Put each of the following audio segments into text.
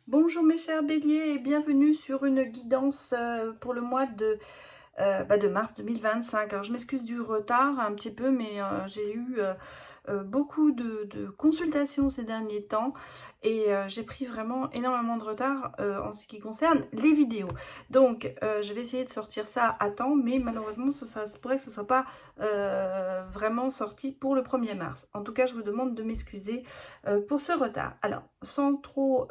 Bonjour mes chers béliers et bienvenue sur une guidance pour le mois de mars 2025. Alors je m'excuse du retard un petit peu, mais j'ai eu beaucoup de consultations ces derniers temps et j'ai pris vraiment énormément de retard en ce qui concerne les vidéos. Donc je vais essayer de sortir ça à temps, mais malheureusement ça se pourrait que ce ne soit pas vraiment sorti pour le 1er mars. En tout cas, je vous demande de m'excuser pour ce retard. Alors, sans trop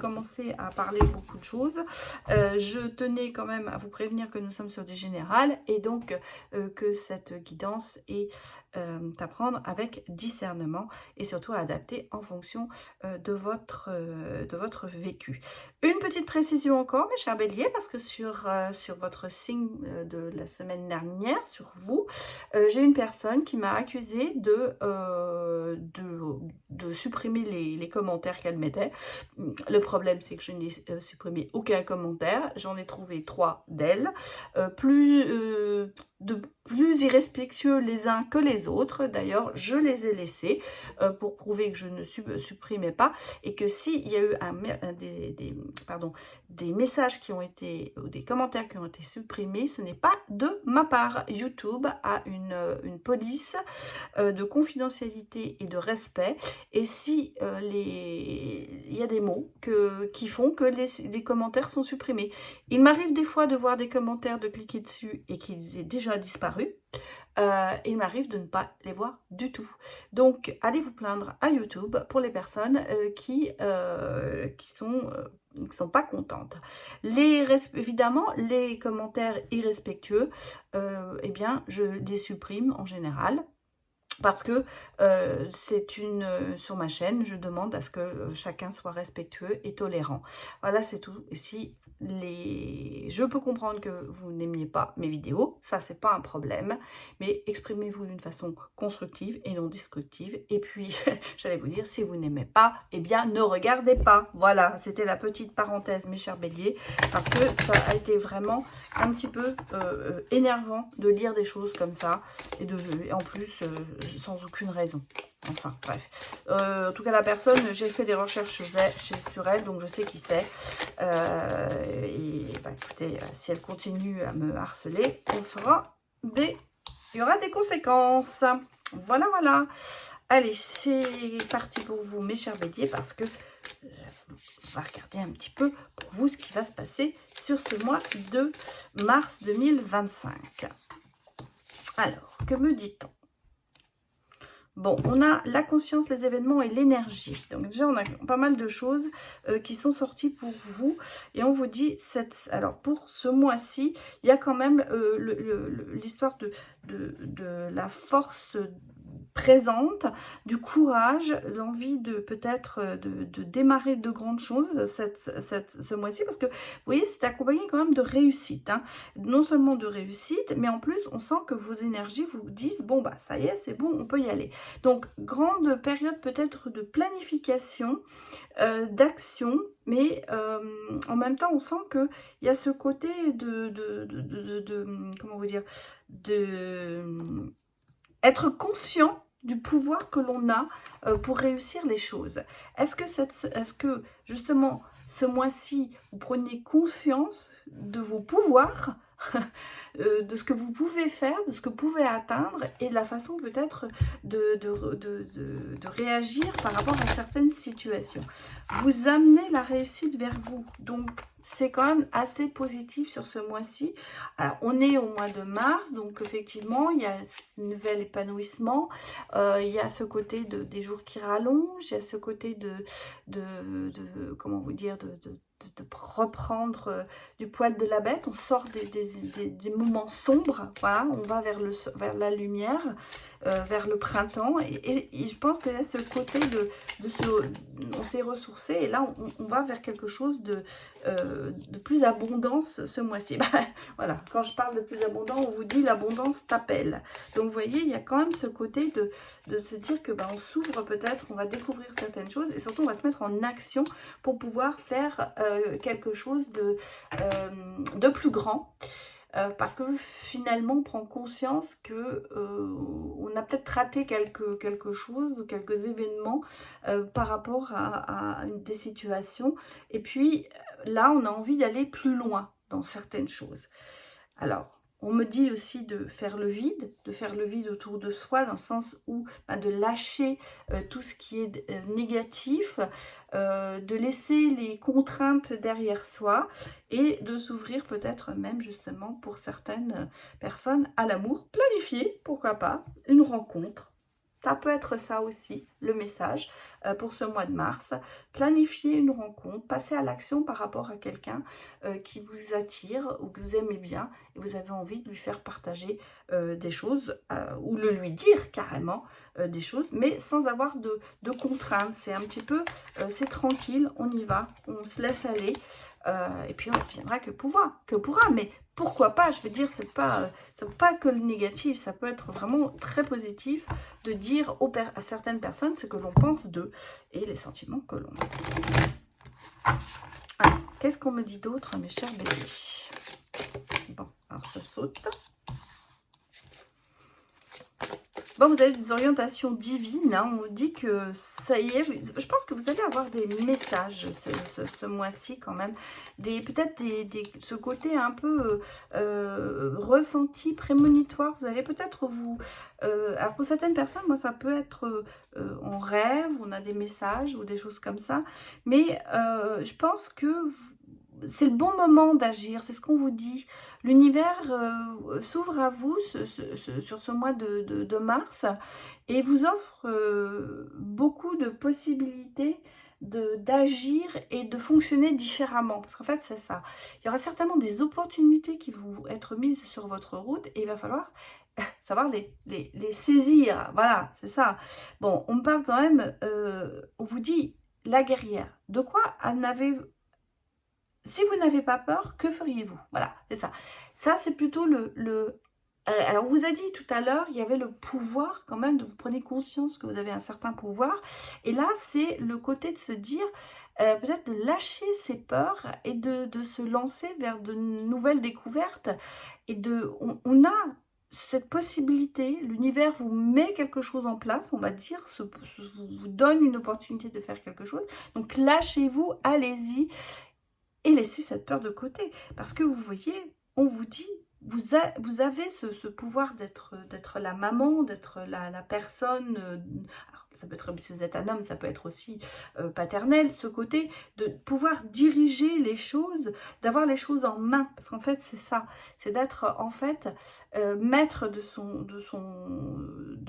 commencer à parler beaucoup de choses, je tenais quand même à vous prévenir que nous sommes sur du général et donc que cette guidance est à prendre avec discernement et surtout à adapter en fonction de votre vécu. Une petite précision encore, mes chers béliers, parce que sur votre signe de la semaine dernière, sur vous, j'ai une personne qui m'a accusé de supprimer les commentaires qu'elle mettait. Le problème, c'est que je n'ai supprimé aucun commentaire. J'en ai trouvé 3 d'elle. Plus irrespectueux les uns que les autres. D'ailleurs, je les ai laissés pour prouver que je ne supprimais pas et que s'il y a eu des messages qui ont été, ou des commentaires qui ont été supprimés, ce n'est pas de ma part. YouTube a une police de confidentialité et de respect. Et si il y a des mots qui font que les commentaires sont supprimés. Il m'arrive des fois de voir des commentaires, de cliquer dessus et qu'ils aient déjà disparu. Il m'arrive de ne pas les voir du tout. Donc, allez vous plaindre à YouTube pour les personnes qui sont pas contentes. Évidemment, les commentaires irrespectueux, eh bien, je les supprime en général. Parce que sur ma chaîne, je demande à ce que chacun soit respectueux et tolérant. Voilà, c'est tout. Et si je peux comprendre que vous n'aimiez pas mes vidéos, ça c'est pas un problème, mais exprimez-vous d'une façon constructive et non destructive. Et puis, j'allais vous dire, si vous n'aimez pas, eh bien, ne regardez pas. Voilà, c'était la petite parenthèse, mes chers béliers, parce que ça a été vraiment un petit peu énervant de lire des choses comme ça, et en plus, sans aucune raison. Enfin, bref. En tout cas, la personne, j'ai fait des recherches sur elle, donc je sais qui c'est. Et bah, écoutez, si elle continue à me harceler, il y aura des conséquences. Voilà, voilà. Allez, c'est parti pour vous, mes chers béliers, parce que on va regarder un petit peu pour vous ce qui va se passer sur ce mois de mars 2025. Alors, que me dit-on? Bon, on a la conscience, les événements et l'énergie. Donc déjà, on a pas mal de choses qui sont sorties pour vous. Et on vous dit, alors pour ce mois-ci, il y a quand même l'histoire de la force présente, du courage, l'envie de peut-être de démarrer de grandes choses ce mois-ci, parce que vous voyez, c'est accompagné quand même de réussite, hein. Non seulement de réussite, mais en plus on sent que vos énergies vous disent bon bah ça y est, c'est bon, on peut y aller. Donc grande période peut-être de planification, d'action, mais en même temps on sent que il y a ce côté comment vous dire, être conscient du pouvoir que l'on a pour réussir les choses. Est-ce que justement ce mois-ci vous prenez conscience de vos pouvoirs, de ce que vous pouvez faire, de ce que vous pouvez atteindre et de la façon peut-être de réagir par rapport à certaines situations. Vous amenez la réussite vers vous, donc c'est quand même assez positif sur ce mois-ci. Alors, on est au mois de mars, donc effectivement, il y a un nouvel épanouissement, il y a ce côté des jours qui rallongent, il y a ce côté comment vous dire, de reprendre du poil de la bête. On sort des moments sombres, voilà, on va vers la lumière, vers le printemps, et je pense que là, ce côté on s'est ressourcé, et là on va vers quelque chose de plus abondance ce mois-ci. Bah, voilà, quand je parle de plus abondant, on vous dit l'abondance t'appelle. Donc vous voyez, il y a quand même ce côté de se dire que bah, on s'ouvre peut-être, on va découvrir certaines choses, et surtout on va se mettre en action pour pouvoir faire quelque chose de plus grand. parce que finalement on prend conscience que on a peut-être raté quelque chose ou quelques événements par rapport à des situations, et puis là on a envie d'aller plus loin dans certaines choses. Alors, on me dit aussi de faire le vide autour de soi, dans le sens où de lâcher tout ce qui est négatif, de laisser les contraintes derrière soi et de s'ouvrir peut-être même justement pour certaines personnes à l'amour. Planifier, pourquoi pas, une rencontre. Ça peut être ça aussi, le message pour ce mois de mars. Planifier une rencontre, passer à l'action par rapport à quelqu'un qui vous attire ou que vous aimez bien et vous avez envie de lui faire partager des choses ou le lui dire carrément des choses, mais sans avoir de contraintes. C'est un petit peu, c'est tranquille, on y va, on se laisse aller. Et puis on ne viendra que pourra, mais pourquoi pas, je veux dire, c'est pas que le négatif, ça peut être vraiment très positif de dire à certaines personnes ce que l'on pense d'eux et les sentiments que l'on a. Alors, qu'est-ce qu'on me dit d'autre, mes chers bébés? Bon, alors ça saute. Bon, vous avez des orientations divines, hein. On dit que ça y est, je pense que vous allez avoir des messages ce mois-ci quand même, peut-être ce côté un peu ressenti, prémonitoire. Vous allez peut-être vous... alors pour certaines personnes, moi ça peut être en rêve, on a des messages ou des choses comme ça, mais je pense que c'est le bon moment d'agir, c'est ce qu'on vous dit. L'univers s'ouvre à vous sur ce mois de mars et vous offre beaucoup de possibilités d'agir et de fonctionner différemment. Parce qu'en fait, c'est ça. Il y aura certainement des opportunités qui vont être mises sur votre route et il va falloir savoir les saisir. Voilà, c'est ça. Bon, on me parle quand même, on vous dit la guerrière. De quoi si vous n'avez pas peur, que feriez-vous? Voilà, c'est ça. Ça, c'est plutôt alors, on vous a dit tout à l'heure, il y avait le pouvoir quand même, de vous prenez conscience que vous avez un certain pouvoir. Et là, c'est le côté de se dire, peut-être de lâcher ses peurs et de se lancer vers de nouvelles découvertes. Et on a cette possibilité, l'univers vous met quelque chose en place, on va dire, vous donne une opportunité de faire quelque chose. Donc, lâchez-vous, allez-y. Et laissez cette peur de côté. Parce que vous voyez, on vous dit, vous avez ce pouvoir d'être la maman, d'être la personne. Alors, ça peut être, si vous êtes un homme, ça peut être aussi paternel, ce côté de pouvoir diriger les choses, d'avoir les choses en main. Parce qu'en fait, c'est ça. C'est d'être, en fait, maître de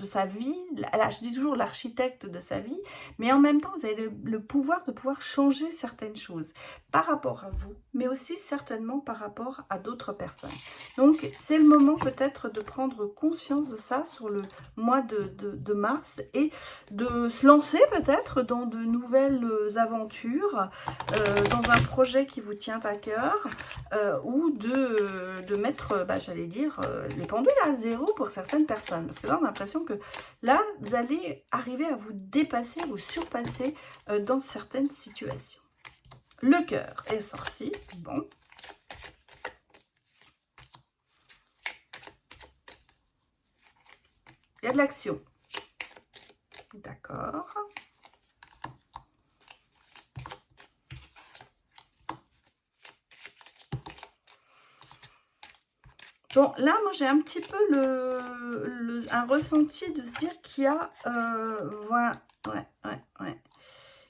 sa vie. Là, je dis toujours l'architecte de sa vie. Mais en même temps, vous avez le pouvoir de pouvoir changer certaines choses par rapport à vous, mais aussi certainement par rapport à d'autres personnes. Donc, c'est le moment peut-être de prendre conscience de ça sur le mois de mars et de se lancer peut-être dans de nouvelles aventures, dans un projet qui vous tient à cœur, ou de mettre, j'allais dire, les pendules à zéro pour certaines personnes. Parce que là, on a l'impression que là, vous allez arriver à vous dépasser, vous surpasser dans certaines situations. Le cœur est sorti, bon. Il y a de l'action. D'accord. Bon, là, moi, j'ai un petit peu un ressenti de se dire qu'il y a... ouais.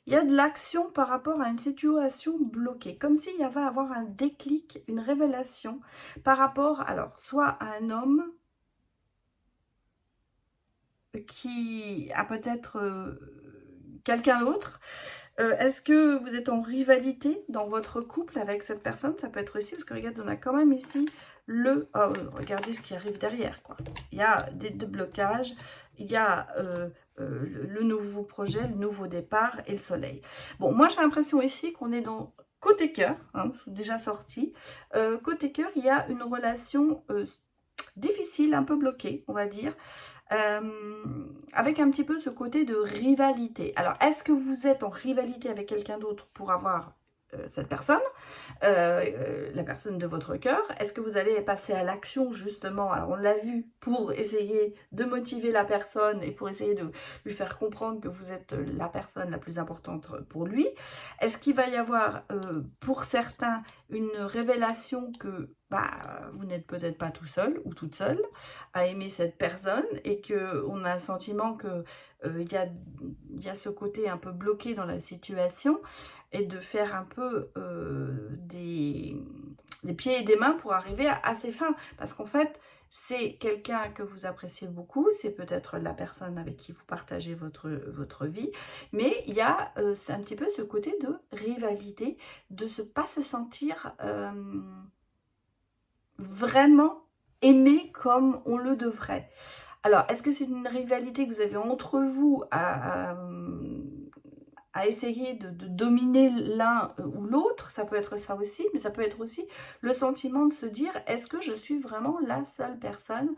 Il y a de l'action par rapport à une situation bloquée. Comme s'il y avait à avoir un déclic, une révélation par rapport, alors, soit à un homme qui a peut-être quelqu'un d'autre. Est-ce que vous êtes en rivalité dans votre couple avec cette personne? Ça peut être aussi, parce que regardez, on a quand même ici regardez ce qui arrive derrière, quoi. Il y a des blocages, il y a le nouveau projet, le nouveau départ et le soleil. Bon, moi j'ai l'impression ici qu'on est dans côté cœur, hein, déjà sorti. Côté cœur, il y a une relation difficile, un peu bloquée, on va dire. Avec un petit peu ce côté de rivalité. Alors, est-ce que vous êtes en rivalité avec quelqu'un d'autre pour avoir cette personne, la personne de votre cœur? Est-ce que vous allez passer à l'action justement? Alors on l'a vu, pour essayer de motiver la personne et pour essayer de lui faire comprendre que vous êtes la personne la plus importante pour lui. Est-ce qu'il va y avoir pour certains une révélation que vous n'êtes peut-être pas tout seul ou toute seule à aimer cette personne et qu'on a le sentiment que y a ce côté un peu bloqué dans la situation et de faire un peu des pieds et des mains pour arriver à ses fins. Parce qu'en fait, c'est quelqu'un que vous appréciez beaucoup, c'est peut-être la personne avec qui vous partagez votre vie, mais il y a c'est un petit peu ce côté de rivalité, de ne pas se sentir vraiment aimé comme on le devrait. Alors, est-ce que c'est une rivalité que vous avez entre vous à essayer de dominer l'un ou l'autre? Ça peut être ça aussi, mais ça peut être aussi le sentiment de se dire, est-ce que je suis vraiment la seule personne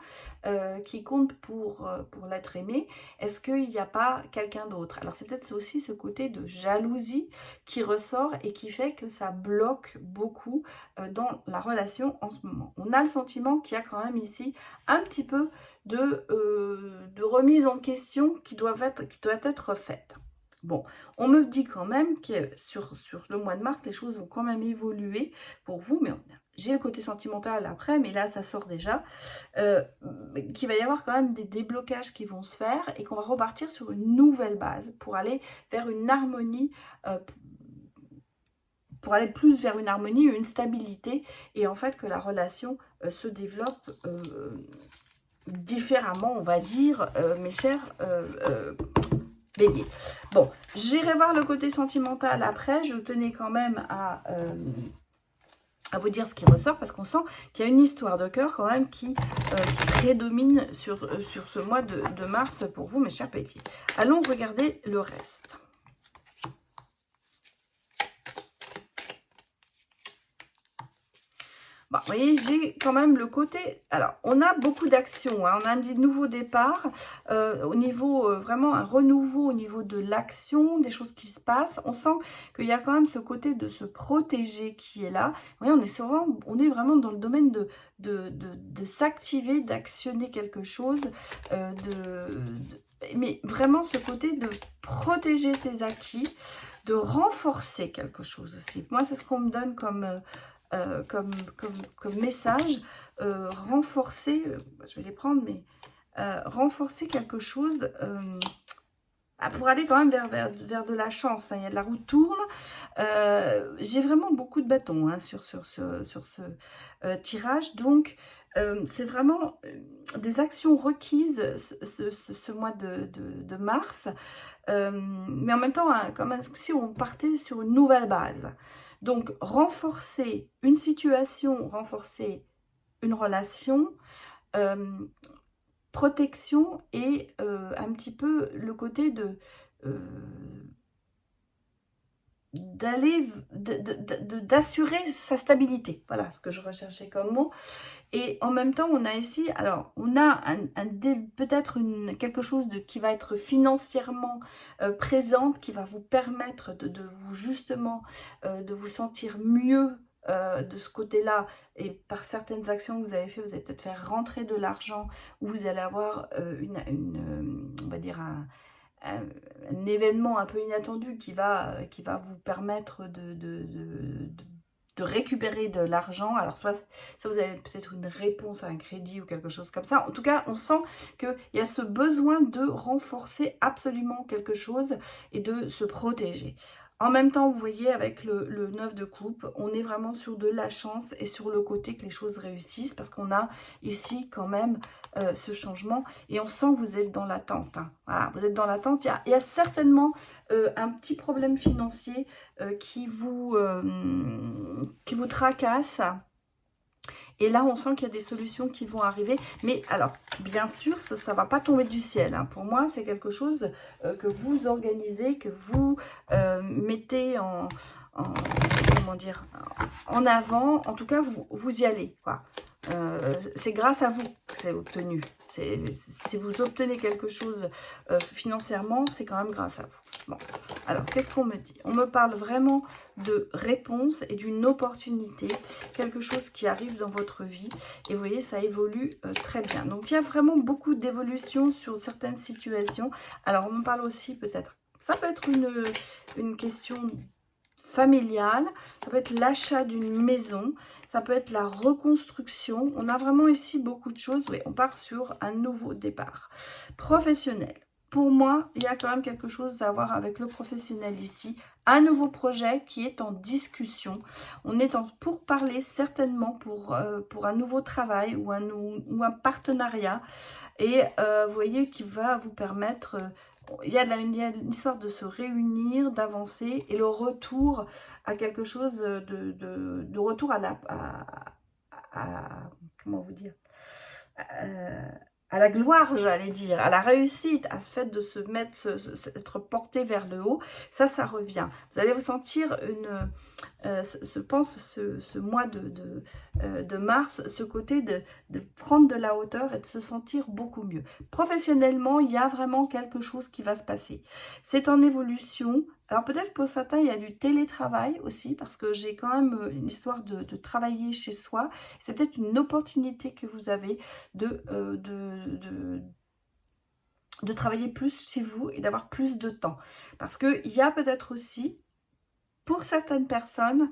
qui compte pour l'être aimé? Est-ce qu'il n'y a pas quelqu'un d'autre? Alors c'est peut-être aussi ce côté de jalousie qui ressort et qui fait que ça bloque beaucoup dans la relation en ce moment. On a le sentiment qu'il y a quand même ici un petit peu de remise en question qui doit être faite. Bon, on me dit quand même que sur le mois de mars, les choses vont quand même évoluer pour vous, mais j'ai le côté sentimental après, mais là, ça sort déjà, qu'il va y avoir quand même des déblocages qui vont se faire et qu'on va repartir sur une nouvelle base pour aller vers une harmonie, pour aller plus vers une harmonie, une stabilité, et en fait que la relation se développe différemment, on va dire, mes chers Bélier. Bon, j'irai voir le côté sentimental après. Je tenais quand même à vous dire ce qui ressort parce qu'on sent qu'il y a une histoire de cœur quand même qui prédomine sur ce mois de mars pour vous, mes chers Béliers. Allons regarder le reste. Bon, vous voyez, j'ai quand même le côté... Alors, on a beaucoup d'actions, hein, on a des nouveaux départs, au niveau, vraiment un renouveau au niveau de l'action, des choses qui se passent. On sent qu'il y a quand même ce côté de se protéger qui est là. Vous voyez, on est vraiment dans le domaine de s'activer, d'actionner quelque chose, mais vraiment ce côté de protéger ses acquis, de renforcer quelque chose aussi. Moi, c'est ce qu'on me donne comme message, renforcer, je vais les prendre, mais renforcer quelque chose pour aller quand même vers de la chance, hein. Il y a de la roue tourne, j'ai vraiment beaucoup de bâtons, hein, sur ce tirage, donc c'est vraiment des actions requises ce mois de mars, mais en même temps, hein, comme si on partait sur une nouvelle base. Donc, renforcer une situation, renforcer une relation, protection et un petit peu le côté d'assurer sa stabilité. Voilà ce que je recherchais comme mot. Et en même temps, on a ici, alors, on a peut-être quelque chose qui va être financièrement présente, qui va vous permettre de vous justement, de vous sentir mieux de ce côté-là. Et par certaines actions que vous avez fait, vous allez peut-être faire rentrer de l'argent, ou vous allez avoir on va dire un événement un peu inattendu qui va vous permettre de récupérer de l'argent. Alors soit vous avez peut-être une réponse à un crédit ou quelque chose comme ça. En tout cas, on sent qu'il y a ce besoin de renforcer absolument quelque chose et de se protéger. En même temps, vous voyez, avec le 9 de coupe, on est vraiment sur de la chance et sur le côté que les choses réussissent, parce qu'on a ici quand même ce changement et on sent que vous êtes dans l'attente, hein. Voilà, vous êtes dans l'attente. Il y a certainement un petit problème financier qui vous tracasse. Et là, on sent qu'il y a des solutions qui vont arriver. Mais alors, bien sûr, ça ne va pas tomber du ciel, hein. Pour moi, c'est quelque chose que vous organisez, que vous mettez comment dire, en avant. En tout cas, vous y allez, quoi. C'est grâce à vous que c'est obtenu. Si vous obtenez quelque chose financièrement, c'est quand même grâce à vous. Bon, alors, qu'est-ce qu'on me dit? On me parle vraiment de réponse et d'une opportunité, quelque chose qui arrive dans votre vie. Et vous voyez, ça évolue très bien. Donc, il y a vraiment beaucoup d'évolution sur certaines situations. Alors, on me parle aussi peut-être, ça peut être une question familiale, ça peut être l'achat d'une maison, ça peut être la reconstruction. On a vraiment ici beaucoup de choses. Oui, on part sur un nouveau départ. Professionnel. Pour moi, il y a quand même quelque chose à voir avec le professionnel ici. Un nouveau projet qui est en discussion. On est en pourparlers certainement pour un nouveau travail ou un partenariat. Et vous voyez, qui va vous permettre... il y a une histoire de se réunir, d'avancer et le retour à quelque chose de retour à la... comment vous dire, à la gloire, j'allais dire, à la réussite, à ce fait de se mettre, être porté vers le haut, ça revient. Vous allez vous sentir ce mois de mars, ce côté de prendre de la hauteur et de se sentir beaucoup mieux. Professionnellement, il y a vraiment quelque chose qui va se passer. C'est en évolution. Alors peut-être pour certains, il y a du télétravail aussi, parce que j'ai quand même une histoire de travailler chez soi. C'est peut-être une opportunité que vous avez de travailler plus chez vous et d'avoir plus de temps. Parce qu'il y a peut-être aussi, pour certaines personnes,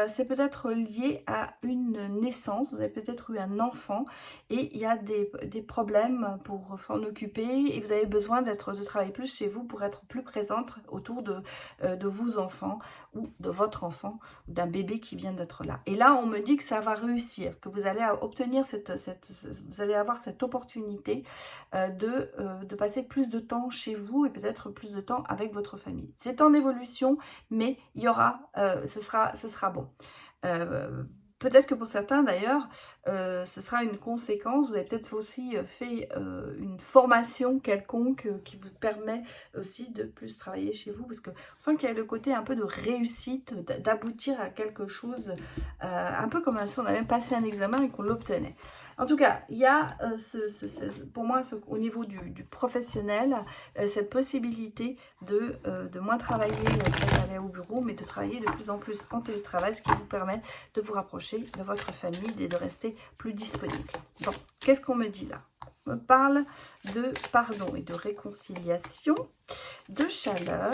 c'est peut-être lié à une naissance. Vous avez peut-être eu un enfant et il y a des problèmes pour s'en occuper et vous avez besoin de travailler plus chez vous pour être plus présente autour de vos enfants ou de votre enfant, d'un bébé qui vient d'être là. Et là, on me dit que ça va réussir, que vous allez obtenir vous allez avoir cette opportunité de passer plus de temps chez vous et peut-être plus de temps avec votre famille. C'est en évolution, mais il y aura, ce sera bon. Peut-être que pour certains d'ailleurs, ce sera une conséquence. Vous avez peut-être aussi fait une formation quelconque qui vous permet aussi de plus travailler chez vous, parce que on sent qu'il y a le côté un peu de réussite, d'aboutir à quelque chose, un peu comme si on avait passé un examen et qu'on l'obtenait. En tout cas, il y a pour moi, au niveau du professionnel, cette possibilité de moins travailler pour aller au bureau, mais de travailler de plus en plus en télétravail, ce qui vous permet de vous rapprocher de votre famille et de rester plus disponible. Bon, qu'est-ce qu'on me dit là? On me parle de pardon et de réconciliation, de chaleur,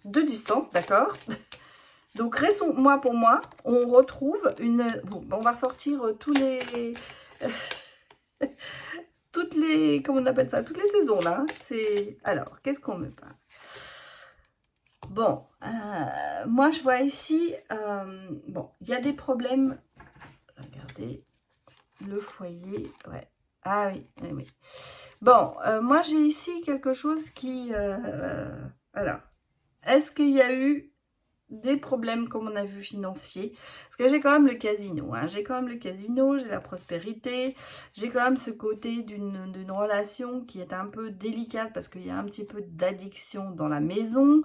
de distance, d'accord? Donc, pour moi, on retrouve une... Bon, on va ressortir tous les... toutes les... Comment on appelle ça? Toutes les saisons, là. Alors, qu'est-ce qu'on me parle? Bon, moi, je vois ici... bon, il y a des problèmes... Regardez, le foyer... Ouais. Ah oui, oui, oui. Bon, moi, j'ai ici quelque chose qui... alors, est-ce qu'il y a eu des problèmes, comme on a vu, financiers? Parce que j'ai quand même le casino, hein. J'ai quand même le casino, j'ai la prospérité, j'ai quand même ce côté d'une relation qui est un peu délicate parce qu'il y a un petit peu d'addiction dans la maison,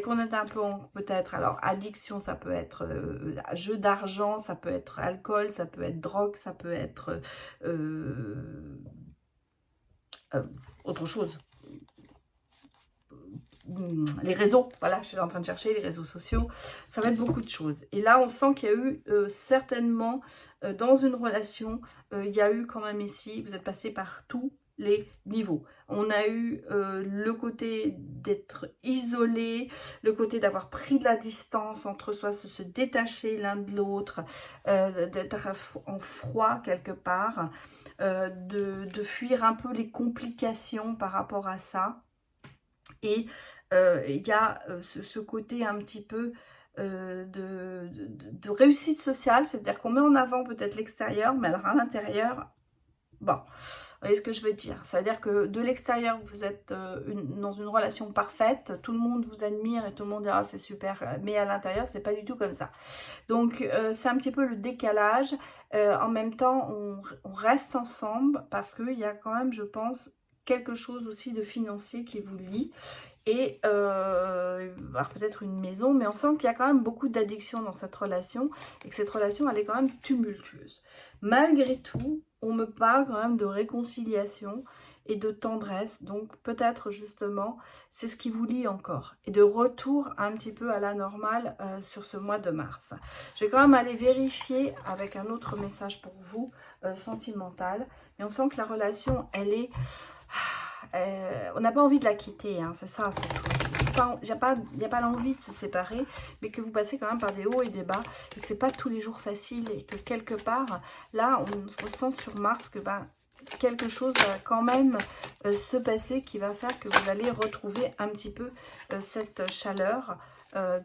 qu'on est un peu peut-être, alors addiction, ça peut être jeu d'argent, ça peut être alcool, ça peut être drogue, ça peut être autre chose. Les réseaux, voilà, je suis en train de chercher les réseaux sociaux, ça va être beaucoup de choses. Et là, on sent qu'il y a eu certainement, dans une relation, il y a eu quand même ici, vous êtes passé par tous les niveaux. On a eu le côté d'être isolé, le côté d'avoir pris de la distance entre soi, se détacher l'un de l'autre, d'être en froid quelque part, de fuir un peu les complications par rapport à ça. Et il y a ce côté un petit peu de réussite sociale, c'est-à-dire qu'on met en avant peut-être l'extérieur, mais alors à l'intérieur, bon, vous voyez ce que je veux dire? C'est-à-dire que de l'extérieur, vous êtes dans une relation parfaite, tout le monde vous admire et tout le monde dit « Ah, c'est super », mais à l'intérieur, c'est pas du tout comme ça. Donc, c'est un petit peu le décalage. En même temps, on reste ensemble parce qu'il y a quand même, je pense, quelque chose aussi de financier qui vous lie. Et alors peut-être une maison, mais on sent qu'il y a quand même beaucoup d'addiction dans cette relation et que cette relation, elle est quand même tumultueuse. Malgré tout, on me parle quand même de réconciliation et de tendresse. Donc peut-être justement, c'est ce qui vous lie encore. Et de retour un petit peu à la normale sur ce mois de mars. Je vais quand même aller vérifier avec un autre message pour vous, sentimental. Mais on sent que la relation, elle est... on n'a pas envie de la quitter, hein, c'est ça. Il n'y a pas l'envie de se séparer, mais que vous passez quand même par des hauts et des bas, et que c'est pas tous les jours facile, et que quelque part, là, on ressent sur Mars que quelque chose va quand même se passer qui va faire que vous allez retrouver un petit peu cette chaleur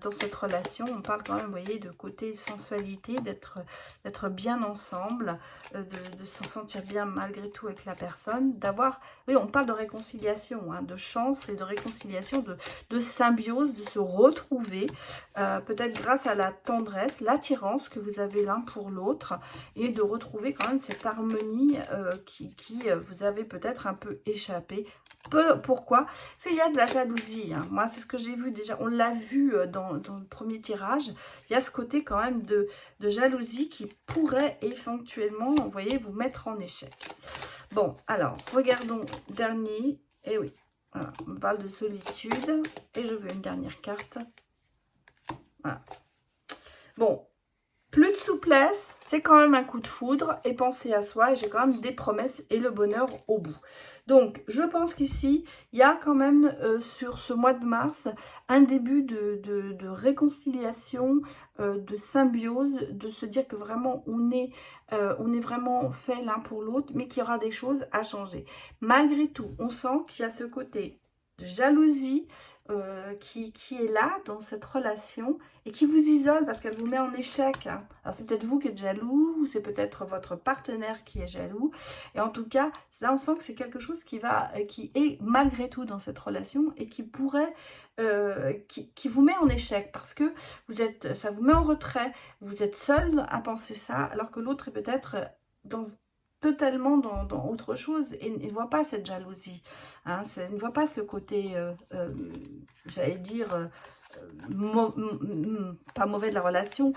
dans cette relation. On parle quand même, vous voyez, de côté sensualité, d'être bien ensemble, de se sentir bien malgré tout avec la personne, d'avoir, oui, on parle de réconciliation, hein, de chance et de réconciliation, de symbiose, de se retrouver, peut-être grâce à la tendresse, l'attirance que vous avez l'un pour l'autre, et de retrouver quand même cette harmonie qui vous avez peut-être un peu échappé. Pourquoi? Parce qu'il y a de la jalousie, hein. Moi, c'est ce que j'ai vu déjà, on l'a vu dans le premier tirage. Il y a ce côté quand même de jalousie qui pourrait éventuellement, vous voyez, vous mettre en échec. Bon, alors, regardons dernier. Et oui, voilà, on parle de solitude. Et je veux une dernière carte. Voilà. Bon, plus de souplesse, c'est quand même un coup de foudre, et penser à soi, et j'ai quand même des promesses et le bonheur au bout. Donc, je pense qu'ici, il y a quand même sur ce mois de mars, un début de réconciliation, de symbiose, de se dire que vraiment on est vraiment fait l'un pour l'autre, mais qu'il y aura des choses à changer. Malgré tout, on sent qu'il y a ce côté de jalousie qui est là dans cette relation et qui vous isole parce qu'elle vous met en échec, hein. Alors c'est peut-être vous qui êtes jaloux, ou c'est peut-être votre partenaire qui est jaloux, et en tout cas là on sent que c'est quelque chose qui est malgré tout dans cette relation et qui pourrait qui vous met en échec parce que ça vous met en retrait, vous êtes seul à penser ça alors que l'autre est peut-être totalement dans autre chose et ne voit pas cette jalousie, hein, ne voit pas ce côté, j'allais dire, pas mauvais de la relation.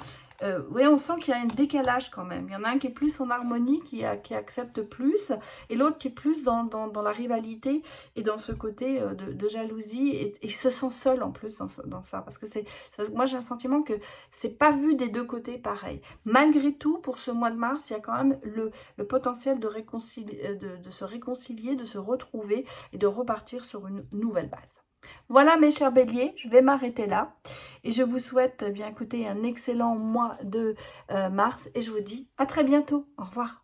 Oui, on sent qu'il y a un décalage quand même. Il y en a un qui est plus en harmonie, qui accepte plus, et l'autre qui est plus dans la rivalité et dans ce côté de jalousie, et se sent seul en plus dans ça. Parce que moi j'ai un sentiment que c'est pas vu des deux côtés pareil. Malgré tout, pour ce mois de mars, il y a quand même le potentiel de se réconcilier, de se retrouver et de repartir sur une nouvelle base. Voilà mes chers béliers, je vais m'arrêter là et je vous souhaite bien écouter un excellent mois de mars et je vous dis à très bientôt. Au revoir.